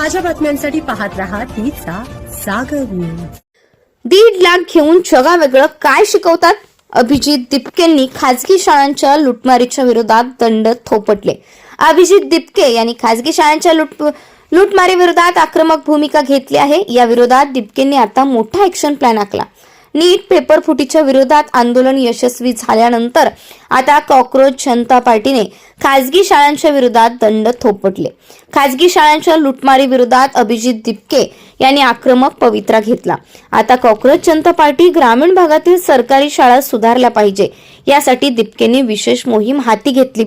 ताज्या बातम्यांसाठी पाहत रहा तीचा सागर न्यूज। 1.5 लाख घेऊन जगावेगळं काय शिकवतात? अभिजित दिपकेंनी खाजगी शाळांच्या लुटमारीच्या विरोधात दंड थोपटले। अभिजित दिपके यांनी खाजगी शाळांच्या लुटमारी विरोधात आक्रमक भूमिका घेतली आहे। या विरोधात दिपकेंनी आता मोठा ऍक्शन प्लॅन आखला। नीट पेपर फुटीच्या विरोधात आंदोलन यशस्वी झाल्यानंतर आता कॉकरोच जनता पार्टीने खाजगी शाळांच्या विरोधात दंड थोपटले। खाजगी शाळांच्या लुटमारी विरोधात अभिजित दिपके यांनी आक्रमक पवित्रा घेतला। आता कॉकरोच जनता पार्टी ग्रामीण भागातील सरकारी शाळा सुधारल्या पाहिजे यासाठी दिपकेंनी विशेष मोहीम हाती घेतली।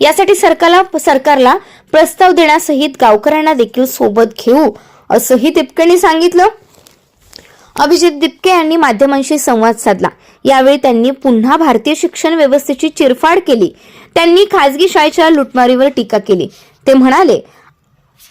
यासाठी सरकारला प्रस्ताव देण्यासहित गावकऱ्यांना देखील सोबत घेऊ असंही दिपकेंनी सांगितलं। अभिजित दिपके यांनी माध्यमांशी संवाद साधला। यावेळी त्यांनी पुन्हा भारतीय शिक्षण व्यवस्थेची चिरफाड केली। त्यांनी खाजगी शाळेच्या लुटमारीवर टीका केली। ते म्हणाले,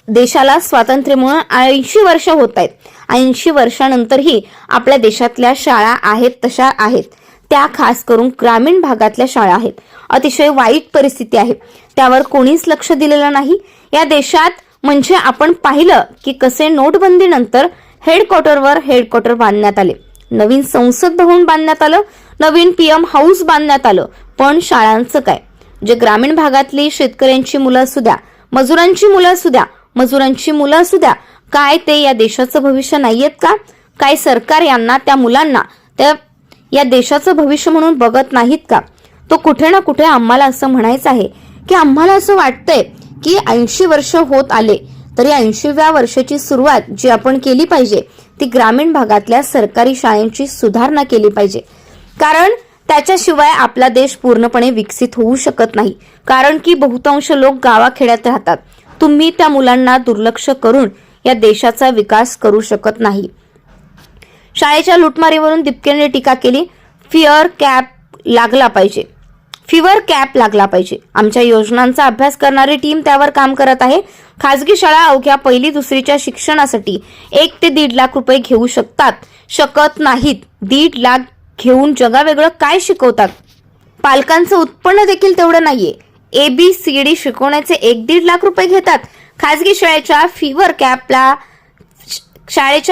देशाला स्वातंत्र्य मिळून 80 वर्ष होत आहेत। 80 वर्षानंतरही आपल्या देशातल्या शाळा आहेत तशा आहेत। त्या खास करून ग्रामीण भागातल्या शाळा आहेत। अतिशय वाईट परिस्थिती आहे। त्यावर कोणीच लक्ष दिलेलं नाही। या देशात म्हणजे आपण पाहिलं की कसे नोटबंदीनंतर हेडक्वार्टर बांधण्यात आले, नवीन संसद भवन बांधण्यात आलं, नवीन पीएम हाऊस बांधण्यात आलं, पण शाळांचं काय? जे ग्रामीण भागातली शेतकऱ्यांची मुलं असू द्या, मजुरांची मुलं असू द्या, काय ते या देशाचं भविष्य नाहीयेत का? काय सरकार यांना त्या मुलांना या देशाचं भविष्य म्हणून बघत नाहीत का? तो कुठे ना कुठे आम्हाला असं म्हणायचं आहे की आम्हाला असं वाटतंय की 80 वर्ष होत आले तरी 80व्या वर्षाची सुरुवात जी आपण केली पाहिजे ती ग्रामीण भागातल्या सरकारी शाळांची सुधारणा केली पाहिजे। कारण त्याच्याशिवाय आपला देश पूर्णपणे विकसित होऊ शकत नाही। कारण की बहुतांश लोक गावाखेड्यात राहतात। तुम्ही त्या मुलांना दुर्लक्ष करून या देशाचा विकास करू शकत नाही। शाळेच्या लुटमारीवरून दिपकेंनी टीका केली। फिवर कॅप लागला पाहिजे। आमच्या योजनांचा अभ्यास करणारी टीम त्यावर काम करत आहे। खाजगी शाळा अवघ्या 1ली 2रीच्या शिक्षणासाठी 1 ते 1.5 लाख रुपये घेऊ शकत नाहीत। 1.5 लाख घेऊन जगावेगळं काय शिकवतात? पालकांचं उत्पन्न देखील तेवढं नाहीये। ABCD शिकवण्याचे 1-1.5 लाख रुपये घेतात। खाजगी शाळेच्या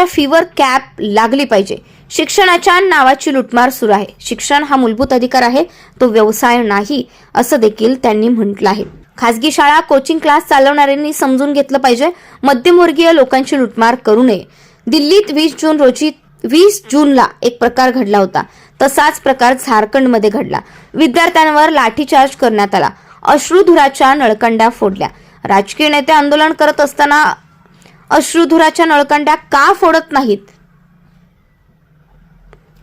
फिवर कॅप लागली पाहिजे। शिक्षणाच्या नावाची लुटमार सुरू आहे। शिक्षण हा मूलभूत अधिकार आहे, तो व्यवसाय नाही असं देखील त्यांनी म्हटलं आहे। खाजगी शाळा कोचिंग क्लास चालवणाऱ्यांनी समजून घेतलं पाहिजे। मध्यमवर्गीय लोकांची लुटमार करू नये। दिल्लीत 20 जूनला एक प्रकार घडला होता। तसाच प्रकार झारखंडमध्ये घडला। विद्यार्थ्यांवर लाठीचार्ज करण्यात आला। अश्रुधुराच्या नळकांड्या फोडल्या। राजकीय नेते आंदोलन करत असताना अश्रुधुराच्या नळकांड्या का फोडत नाहीत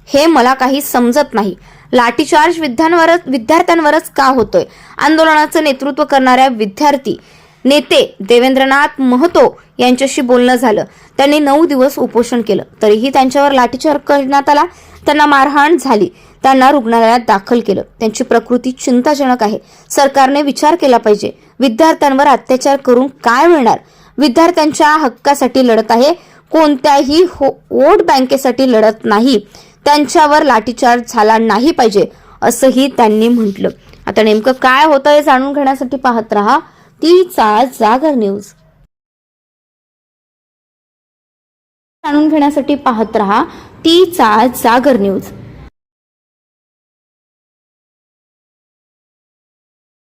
हे मला काही समजत नाही। लाठीचार्ज विद्यार्थ्यांवरच का होतोय? आंदोलनाचं नेतृत्व करणाऱ्या विद्यार्थी नेते देवेंद्रनाथ महतो यांच्याशी बोलणं झालं। त्यांनी 9 दिवस उपोषण केलं, तरीही त्यांच्यावर लाठीचार्ज करण्यात आला। त्यांना मारहाण झाली। त्यांना रुग्णालयात दाखल केलं। त्यांची प्रकृती चिंताजनक आहे। सरकारने विचार केला पाहिजे। विद्यार्थ्यांवर अत्याचार करून काय मिळणार? विद्यार्थ्यांच्या हक्कासाठी लढत आहे, कोणत्याही वोट बँकेसाठी लढत नाही। त्यांच्यावर लाठीचार्ज झाला नाही पाहिजे असंही त्यांनी म्हटलं। आता नेमकं काय होतं हे जाणून घेण्यासाठी पाहत रहा तीचा जागर न्यूज।